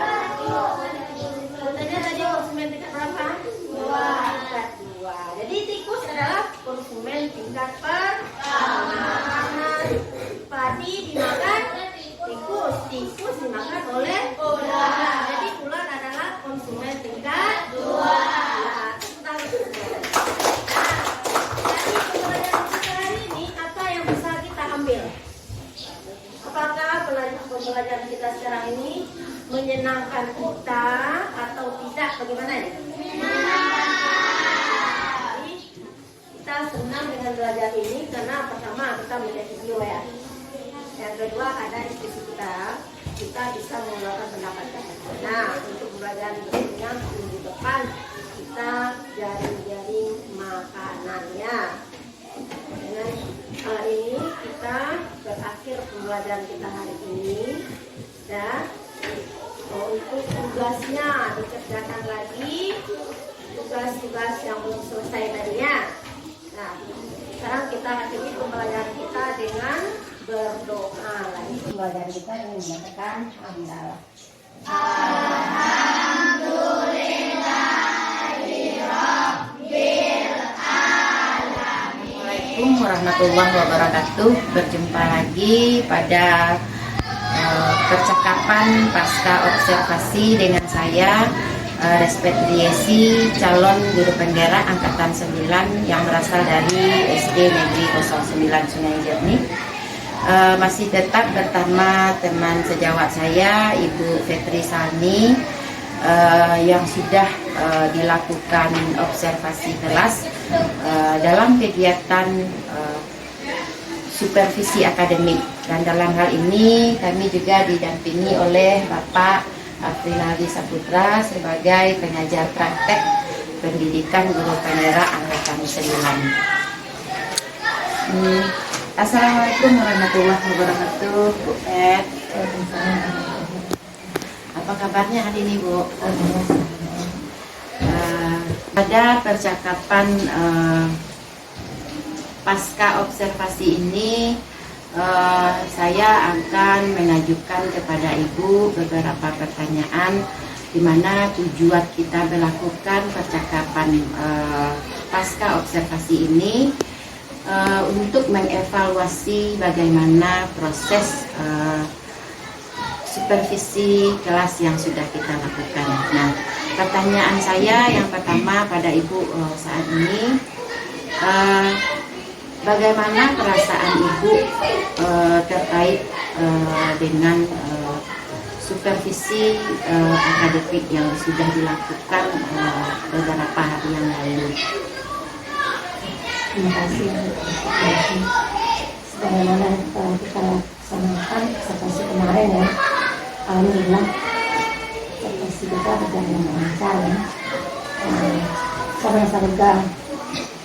Katanya tadi konsumen tingkat berapa? Tingkat 2. Jadi tikus adalah konsumen tingkat pertama. Padi dimakan tikus. Tikus dimakan oleh ular. Jadi ular adalah konsumen tingkat 2. Apakah pembelajaran kita sekarang ini menyenangkan kita atau tidak? Bagaimana ya? Jadi, kita senang dengan belajar ini karena pertama kita melihat video ya. Yang kedua ada diskusi kita bisa mengeluarkan pendapat kita. Nah, untuk belajar berikutnya minggu depan kita jaring-jaring makanannya. Dengan hal ini kita berakhir pembelajaran kita hari ini dan untuk tugasnya dikerjakan lagi tugas-tugas yang belum selesai tadinya. Nah, sekarang kita akhiri pembelajaran kita dengan berdoa lagi. Pembelajaran kita dengan mengatakan hamdalah. Assalamualaikum warahmatullahi wabarakatuh. Berjumpa lagi pada percakapan pasca observasi dengan saya Respetriesi, calon guru penggerak angkatan 9 yang berasal dari SD Negeri 09 Sungai Jernih. Masih tetap bersama teman sejawat saya Ibu Fetri Salmi yang sudah dilakukan observasi kelas dalam kegiatan supervisi akademik, dan dalam hal ini kami juga didampingi oleh Bapak Afrinaldi Saputra sebagai pengajar praktek pendidikan guru penggerak angkatan 9. Assalamualaikum warahmatullahi wabarakatuh, Bu Ed. Apa kabarnya hari ini, Bu? Pada percakapan pasca observasi ini, saya akan mengajukan kepada Ibu beberapa pertanyaan di mana tujuan kita melakukan percakapan pasca observasi ini untuk mengevaluasi bagaimana proses supervisi kelas yang sudah kita lakukan. Nah, pertanyaan saya yang pertama pada Ibu saat ini, bagaimana perasaan Ibu terkait dengan supervisi akademik yang sudah dilakukan beberapa hari yang lalu? Terima kasih. Sebagaimana kita laksanakan observasi kemarin ya, alhamdulillah observasi kita berjalan dengan lancar ya. Saya merasa lega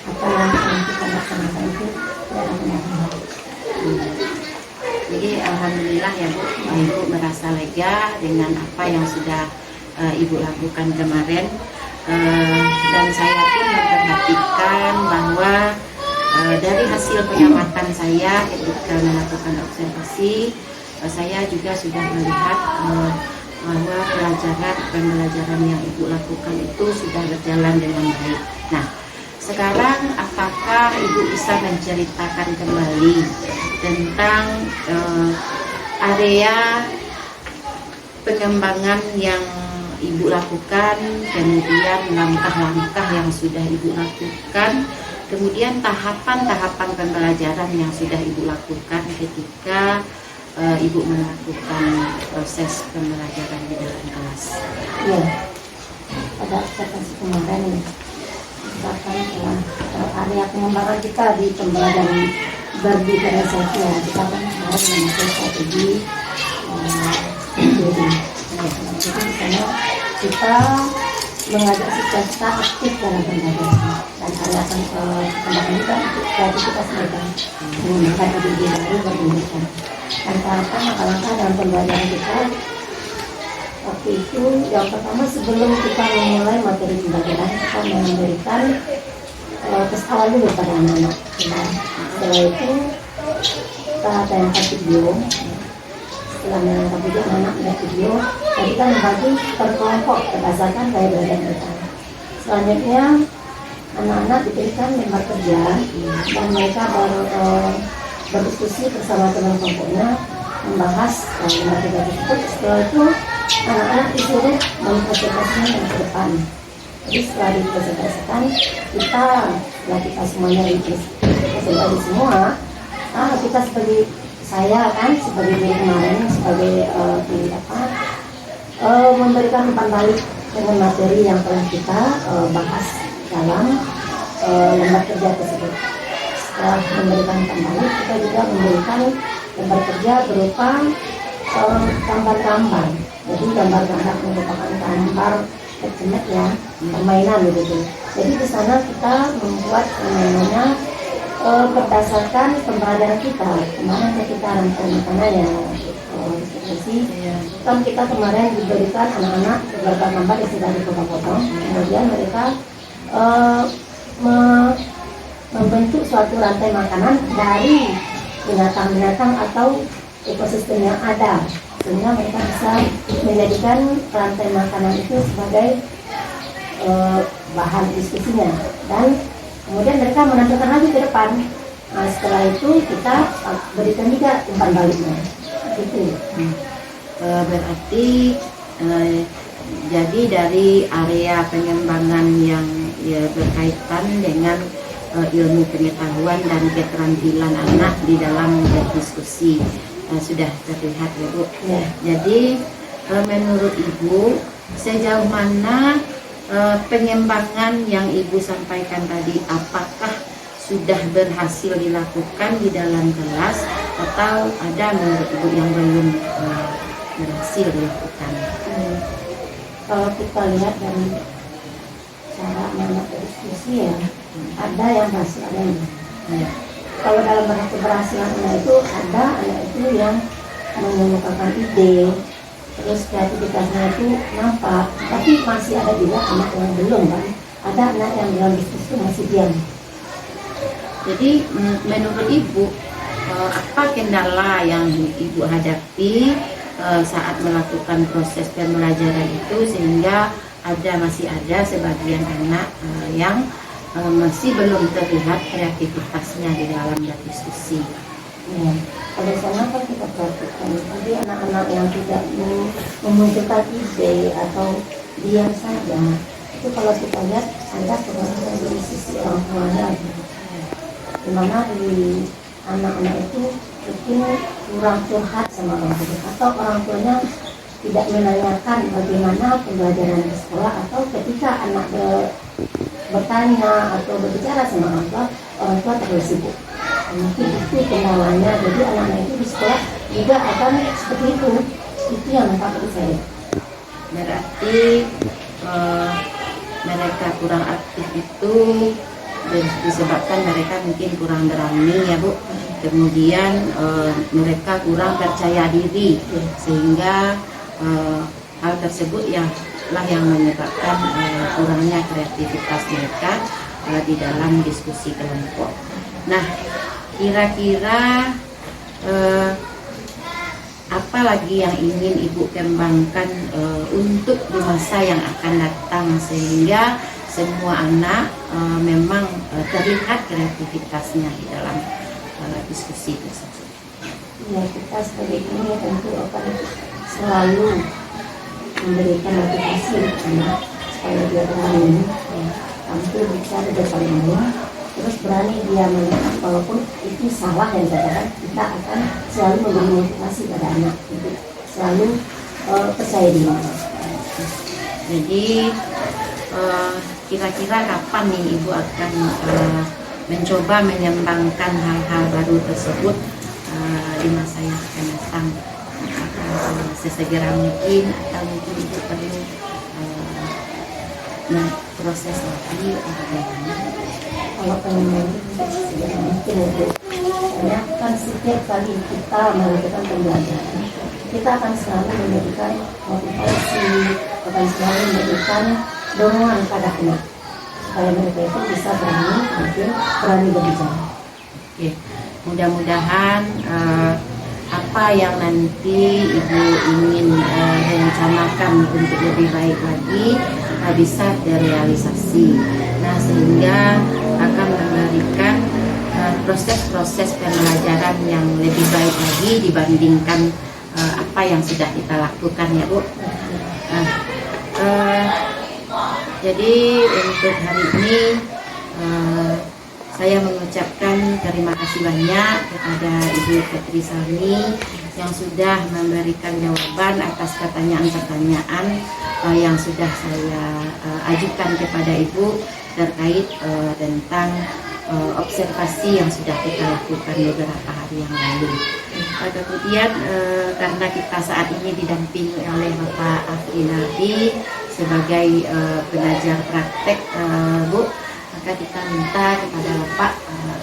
apa yang kita laksanakan itu tidak benar. Jadi alhamdulillah ya Bu, Ibu merasa lega dengan apa yang sudah Ibu lakukan kemarin. Dan saya pun memperhatikan bahwa dari hasil pengamatan saya ketika melakukan observasi, saya juga sudah melihat bahwa pembelajaran yang Ibu lakukan itu sudah berjalan dengan baik. Nah, sekarang apakah Ibu bisa menceritakan kembali tentang area pengembangan yang Ibu lakukan, kemudian langkah-langkah yang sudah Ibu lakukan, kemudian tahapan-tahapan pembelajaran yang sudah Ibu lakukan ketika Ibu melakukan proses pembelajaran di dalam kelas. Ya, pada observasi kemarin misalkan area pengembangan kita di pembelajaran berbicara saya kita kan harus memakai strategi jadi di sana kita mengajak siswa kita aktif dalam pembelajaran dan area pengembangan kita kreativitas mereka menggunakan ide baru berpendidikan dan langkah-langkah dalam pembelajaran kita. Waktu itu yang pertama sebelum kita memulai materi pembelajaran kita memberikan tes awal dulu pada anak-anak. Setelah itu kita tayangkan video. Setelah menayangkan video, anak-anak melihat video dan kita membagi per kelompok berdasarkan gaya belajar mereka. Selanjutnya anak-anak diberikan lembar kerja dan mereka berdiskusi bersama teman kelompoknya membahas lembar kerja tersebut. Setelah itu anak-anak disuruh mempresentasikan yang ke depan. Jadi setelah dipresentasikan setelah kita semuanya dipresentasi semua, kita sebagai saya kan sebagai guru kemarin sebagai memberikan umpan balik dengan materi yang telah kita bahas dalam lembar kerja tersebut. Setelah memberikan umpan balik, kita juga memberikan lembar kerja berupa gambar-gambar. Jadi gambar-gambar merupakan gambar kecil ya, permainan begitu. Jadi di sana kita membuat permainannya berdasarkan pembelajaran kita. Kemarin kita rantai makanannya diskusi. Kan kita kemarin diberikan anak-anak beberapa gambar yang sudah dipotong-potong. Kemudian mereka membentuk suatu rantai makanan dari binatang-binatang atau ekosistem yang ada, sehingga mereka bisa menjadikan rantai makanan itu sebagai bahan diskusinya dan kemudian mereka menampilkan lagi ke depan. Nah, setelah itu kita berikan juga umpan baliknya gitu. Berarti jadi dari area pengembangan yang berkaitan dengan ilmu pengetahuan dan keterampilan anak di dalam berdiskusi sudah terlihat ya Bu. Ya. Jadi menurut Ibu sejauh mana pengembangan yang Ibu sampaikan tadi, apakah sudah berhasil dilakukan di dalam kelas atau ada menurut Ibu yang belum berhasil dilakukan? Kalau kita lihat dari cara anak berdiskusi ya, ada yang berhasil, ada yang enggak. Kalau dalam keberhasilan anak itu ada anak itu yang mengemukakan ide, terus kreativitasnya itu nampak, tapi masih ada juga anak yang belum kan. Ada anak yang dalam diskusi itu masih diam. Jadi menurut Ibu apa kendala yang Ibu hadapi saat melakukan proses pembelajaran itu sehingga masih ada sebagian anak yang masih belum terlihat kreativitasnya di dalam berdiskusi? Ya, pada sana kan kita perhatikan, jadi anak-anak yang tidak memunculkan ide atau diam saja, itu kalau kita lihat ada kebanyakan dari sisi orang tuanya, dimana di anak-anak itu mungkin kurang curhat sama orang tua atau orang tuanya tidak menanyakan bagaimana pembelajaran di sekolah, atau ketika anak bertanya atau berbicara sama orang tua terlalu sibuk. Mungkin itu kendalanya. Jadi anak-anak itu di sekolah juga akan seperti itu. Itu yang menurut saya. Berarti mereka kurang aktif itu disebabkan mereka mungkin kurang berani ya Bu. Kemudian mereka kurang percaya diri sehingga hal tersebut yang menyebabkan kurangnya kreativitas mereka di dalam diskusi kelompok. Nah, kira-kira apa lagi yang ingin Ibu kembangkan untuk di masa yang akan datang sehingga semua anak memang terlihat kreativitasnya di dalam diskusi tersebut? Ya, kita sebagai guru tentu akan selalu memberikan motivasi untuk anak supaya dia berani tampil bicara depan umum, terus berani dia melihat walaupun itu salah dan kesalahan, kita akan selalu memberi motivasi pada anak untuk selalu percaya diri. Jadi kira-kira kapan nih Ibu akan mencoba menyembangkan hal-hal baru tersebut di masa yang akan datang? Apakah sesegera mungkin atau mungkin Ibu perlu proses lagi atau bagaimana? Kalau pengen segera mungkin itu, karena kan setiap kali kita melakukan pembelajaran, kita akan selalu memberikan motivasi, akan selalu memberikan dorongan pada anak supaya mereka itu bisa berani berbicara. Oke, mudah-mudahan apa yang nanti Ibu ingin rencanakan untuk lebih baik lagi bisa terrealisasi. Nah, sehingga akan memberikan proses-proses pembelajaran yang lebih baik lagi dibandingkan apa yang sudah kita lakukan ya Bu. Nah, jadi untuk hari ini saya mengucapkan terima kasih banyak kepada Ibu Petri Sani yang sudah memberikan jawaban atas pertanyaan-pertanyaan yang sudah saya ajukan kepada Ibu terkait tentang observasi yang sudah kita lakukan beberapa hari yang lalu. Kemudian karena kita saat ini didampingi oleh Bapak Afri Nardi sebagai pengajar praktek, Bu, maka kita minta kepada Bapak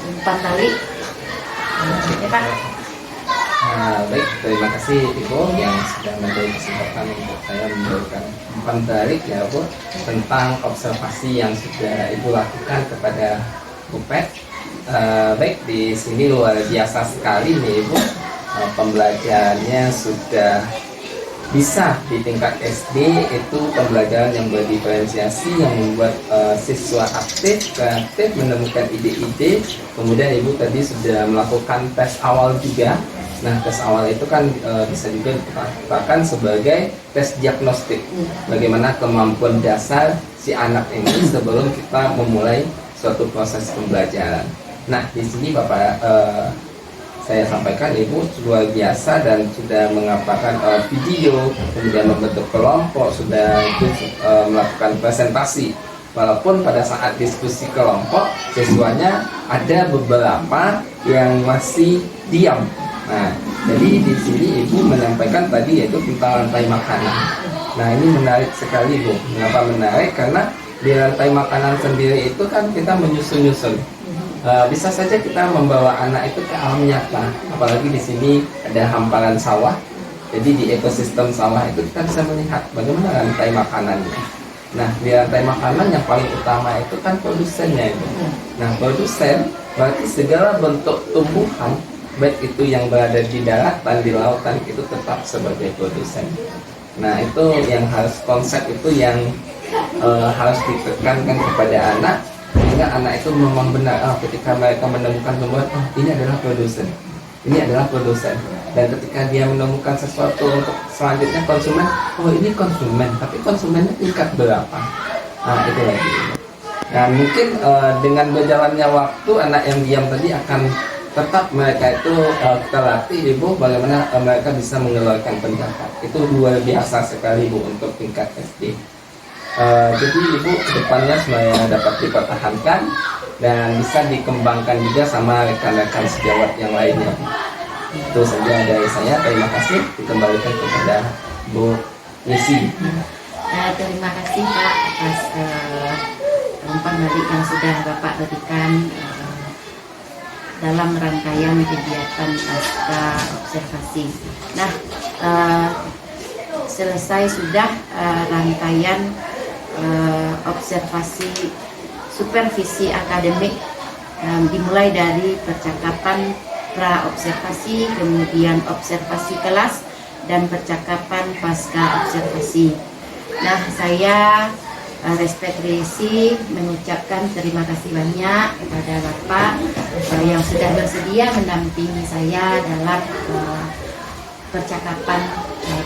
umpan balik. Ya Pak. Baik, terima kasih Ibu yang sudah memberi kesempatan untuk saya memberikan umpan balik ya Bu tentang observasi yang sudah Ibu lakukan kepada Bu Pet. Baik, di sini luar biasa sekali nih Ibu, pembelajarannya sudah bisa di tingkat SD, itu pembelajaran yang berdiferensiasi yang membuat siswa aktif, kreatif, menemukan ide-ide. Kemudian Ibu tadi sudah melakukan tes awal juga. Nah, tes awal itu kan bisa juga dikatakan sebagai tes diagnostik. Bagaimana kemampuan dasar si anak ini sebelum kita memulai suatu proses pembelajaran. Nah, di sini Bapak saya sampaikan Ibu luar biasa dan sudah mengapakan video, kemudian membentuk kelompok, sudah melakukan presentasi. Walaupun pada saat diskusi kelompok siswanya ada beberapa yang masih diam. Nah, jadi di sini Ibu menyampaikan tadi yaitu tentang rantai makanan. Nah, ini menarik sekali Bu. Mengapa menarik? Karena di rantai makanan sendiri itu kan kita menyusun-nyusun. Bisa saja kita membawa anak itu ke alam nyata, apalagi di sini ada hamparan sawah. Jadi di ekosistem sawah itu kita bisa melihat bagaimana rantai makanannya. Nah, di rantai makanan yang paling utama itu kan produsennya itu. Nah, produsen berarti segala bentuk tumbuhan, baik itu yang berada di daratan, di lautan, itu tetap sebagai produsen. Nah, itu yang harus konsep itu yang harus ditekankan kepada anak, sehingga anak itu memang benar ketika mereka menemukan tumbuhan, ini adalah produsen, ini adalah produsen. Dan ketika dia menemukan sesuatu untuk selanjutnya konsumen, ini konsumen, tapi konsumennya tingkat berapa? Nah, itu lagi. Nah, mungkin dengan berjalannya waktu, anak yang diam tadi akan tetap mereka itu kita latih Ibu bagaimana mereka bisa mengeluarkan pendapat. Itu luar biasa sekali Bu untuk tingkat SD. Jadi Ibu kedepannya semuanya dapat dipertahankan dan bisa dikembangkan juga sama rekan-rekan sejawat yang lainnya. Itu saja dari saya. Terima kasih. Dikembalikan kepada Bu Yesi. Terima kasih Pak atas umpan balik yang sudah Bapak berikan dalam rangkaian kegiatan pasca observasi. Nah, selesai sudah rangkaian observasi supervisi akademik, dimulai dari percakapan pra-observasi, kemudian observasi kelas, dan percakapan pasca observasi. Nah, saya Respect Resi mengucapkan terima kasih banyak kepada Bapak yang sudah bersedia mendampingi saya dalam percakapan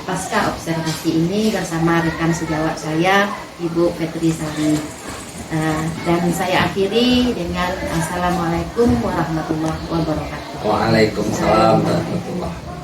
pasca observasi ini bersama rekan sejawat saya, Ibu Fetri Sari. Dan saya akhiri dengan Assalamualaikum warahmatullahi wabarakatuh. Waalaikumsalam warahmatullahi wabarakatuh.